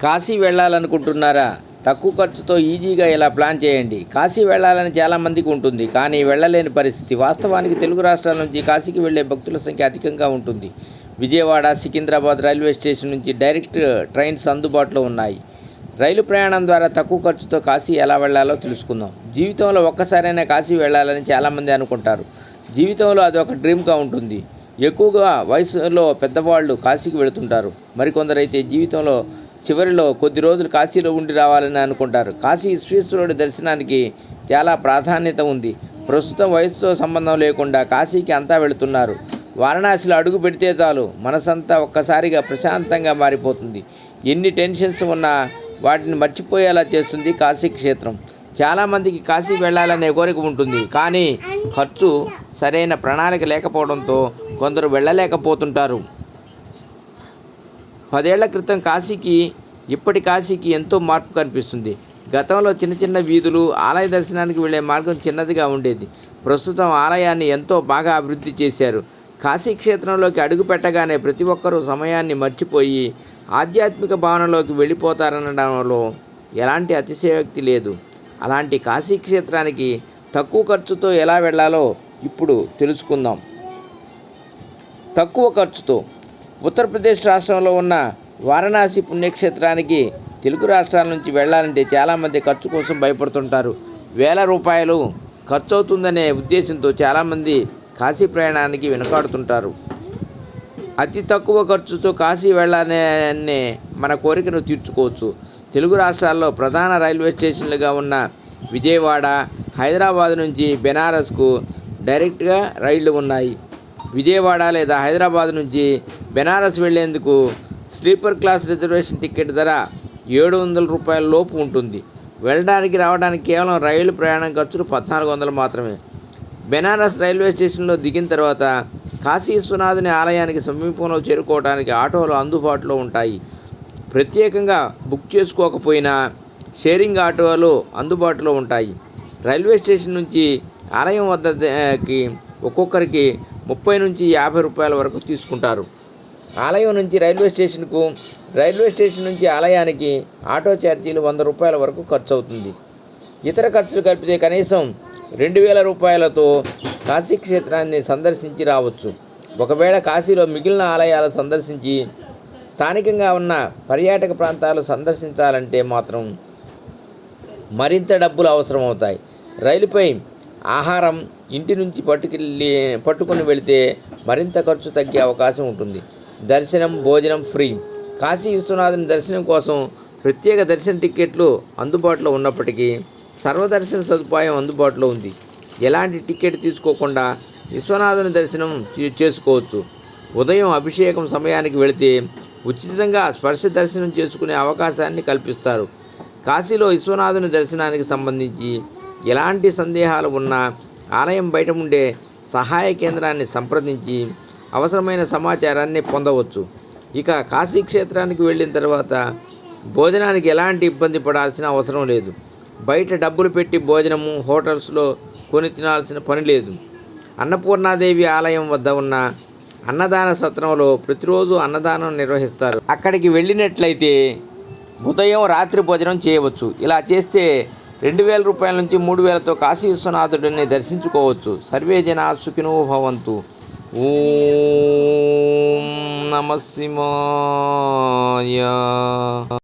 కాశీ వెళ్ళాలనుకుంటున్నారా? తక్కువ ఖర్చుతో ఈజీగా ఇలా ప్లాన్ చేయండి. కాశీ వెళ్ళాలని చాలామందికి ఉంటుంది, కానీ వెళ్ళలేని పరిస్థితి. వాస్తవానికి తెలుగు రాష్ట్రాల నుంచి కాశీకి వెళ్ళే భక్తుల సంఖ్య అధికంగా ఉంటుంది. విజయవాడ, సికింద్రాబాద్ రైల్వే స్టేషన్ నుంచి డైరెక్ట్ ట్రైన్స్ అందుబాటులో ఉన్నాయి. రైలు ప్రయాణం ద్వారా తక్కువ ఖర్చుతో కాశీ ఎలా వెళ్ళాలో తెలుసుకుందాం. జీవితంలో ఒక్కసారైనా కాశీ వెళ్ళాలని చాలామంది అనుకుంటారు. జీవితంలో అది ఒక డ్రీమ్గా ఉంటుంది. ఎక్కువగా వయసులో పెద్దవాళ్ళు కాశీకి వెళుతుంటారు. మరికొందరైతే జీవితంలో చివరిలో కొద్ది రోజులు కాశీలో ఉండి రావాలని అనుకుంటారు. కాశీ విశ్వేశ్వరుడి దర్శనానికి చాలా ప్రాధాన్యత ఉంది. ప్రస్తుతం వయసుతో సంబంధం లేకుండా కాశీకి అంతా వెళుతున్నారు. వారణాసిలో అడుగు పెడితే చాలు మనసంతా ఒక్కసారిగా ప్రశాంతంగా మారిపోతుంది. ఎన్ని టెన్షన్స్ ఉన్నా వాటిని మర్చిపోయేలా చేస్తుంది కాశీ క్షేత్రం. చాలామందికి కాశీ వెళ్ళాలనే కోరిక ఉంటుంది, కానీ ఖర్చు సరైన ప్రణాళిక లేకపోవడంతో కొందరు వెళ్ళలేకపోతుంటారు. 10 ఏళ్ల క్రితం కాశీకి ఇప్పటి కాశీకి ఎంతో మార్పు కనిపిస్తుంది. గతంలో చిన్న చిన్న వీధులు, ఆలయ దర్శనానికి వెళ్ళే మార్గం చిన్నదిగా ఉండేది. ప్రస్తుతం ఆలయాన్ని ఎంతో బాగా అభివృద్ధి చేశారు. కాశీ క్షేత్రంలోకి అడుగు పెట్టగానే ప్రతి ఒక్కరూ సమయాన్ని మర్చిపోయి ఆధ్యాత్మిక భావనలోకి వెళ్ళిపోతారనడంలో ఎలాంటి అతిశయోక్తి లేదు. అలాంటి కాశీ క్షేత్రానికి తక్కువ ఖర్చుతో ఎలా వెళ్ళాలో ఇప్పుడు తెలుసుకుందాం. తక్కువ ఖర్చుతో ఉత్తరప్రదేశ్ రాష్ట్రంలో ఉన్న వారణాసి పుణ్యక్షేత్రానికి తెలుగు రాష్ట్రాల నుంచి వెళ్ళాలంటే చాలామంది ఖర్చు కోసం భయపడుతుంటారు. వేల రూపాయలు ఖర్చు అవుతుందనే ఉద్దేశంతో చాలామంది కాశీ ప్రయాణానికి వెనుకాడుతుంటారు. అతి తక్కువ ఖర్చుతో కాశీ వెళ్ళాలనే మన కోరికను తీర్చుకోవచ్చు. తెలుగు రాష్ట్రాల్లో ప్రధాన రైల్వే స్టేషన్లుగా ఉన్న విజయవాడ, హైదరాబాద్ నుంచి బెనారస్కు డైరెక్ట్గా రైళ్లు ఉన్నాయి. విజయవాడ లేదా హైదరాబాద్ నుంచి బెనారస్ వెళ్లేందుకు స్లీపర్ క్లాస్ రిజర్వేషన్ టికెట్ ధర 700 రూపాయల లోపు ఉంటుంది. వెళ్ళడానికి రావడానికి కేవలం రైలు ప్రయాణం ఖర్చులు 1400 మాత్రమే. బెనారస్ రైల్వే స్టేషన్లో దిగిన తర్వాత కాశీ విశ్వనాథుని ఆలయానికి సమీపంలో చేరుకోవడానికి ఆటోలు అందుబాటులో ఉంటాయి. ప్రత్యేకంగా బుక్ చేసుకోకపోయినా షేరింగ్ ఆటోలు అందుబాటులో ఉంటాయి. రైల్వే స్టేషన్ నుంచి ఆలయం వద్దకి ఒక్కొక్కరికి 30 నుంచి 50 రూపాయల వరకు తీసుకుంటారు. ఆలయం నుంచి రైల్వే స్టేషన్కు, రైల్వే స్టేషన్ నుంచి ఆలయానికి ఆటో ఛార్జీలు 100 రూపాయల వరకు ఖర్చు అవుతుంది. ఇతర ఖర్చులు కలిపితే కనీసం 2000 రూపాయలతో కాశీ క్షేత్రాన్ని సందర్శించి రావచ్చు. ఒకవేళ కాశీలో మిగిలిన ఆలయాలు సందర్శించి స్థానికంగా ఉన్న పర్యాటక ప్రాంతాలు సందర్శించాలంటే మాత్రం మరింత డబ్బులు అవసరమవుతాయి. రైలుపై ఆహారం ఇంటి నుంచి పట్టుకుని వెళితే మరింత ఖర్చు తగ్గే అవకాశం ఉంటుంది. దర్శనం, భోజనం ఫ్రీ. కాశీ విశ్వనాథుని దర్శనం కోసం ప్రత్యేక దర్శన టిక్కెట్లు అందుబాటులో ఉన్నప్పటికీ సర్వదర్శన సదుపాయం అందుబాటులో ఉంది. ఎలాంటి టికెట్ తీసుకోకుండా విశ్వనాథుని దర్శనం చేసుకోవచ్చు. ఉదయం అభిషేకం సమయానికి వెళితే ఉచితంగా స్పర్శ దర్శనం చేసుకునే అవకాశాన్ని కల్పిస్తారు. కాశీలో విశ్వనాథుని దర్శనానికి సంబంధించి ఎలాంటి సందేహాలు ఉన్నా ఆలయం బయట ఉండే సహాయ కేంద్రాన్ని సంప్రదించి అవసరమైన సమాచారాన్ని పొందవచ్చు. ఇక కాశీ క్షేత్రానికి వెళ్ళిన తర్వాత భోజనానికి ఎలాంటి ఇబ్బంది పడాల్సిన అవసరం లేదు. బయట డబ్బులు పెట్టి భోజనము హోటల్స్లో కొని తినాల్సిన పని లేదు. అన్నపూర్ణాదేవి ఆలయం వద్ద ఉన్న అన్నదాన సత్రంలో ప్రతిరోజు అన్నదానం నిర్వహిస్తారు. అక్కడికి వెళ్ళినట్లయితే ఉదయం, రాత్రి భోజనం చేయవచ్చు. ఇలా చేస్తే 2000 రూపాయల నుంచి 3000తో కాశీ విశ్వనాథుడిని దర్శించుకోవచ్చు. సర్వే జనా సుఖినో భవంతు. ఓం నమః శివాయ.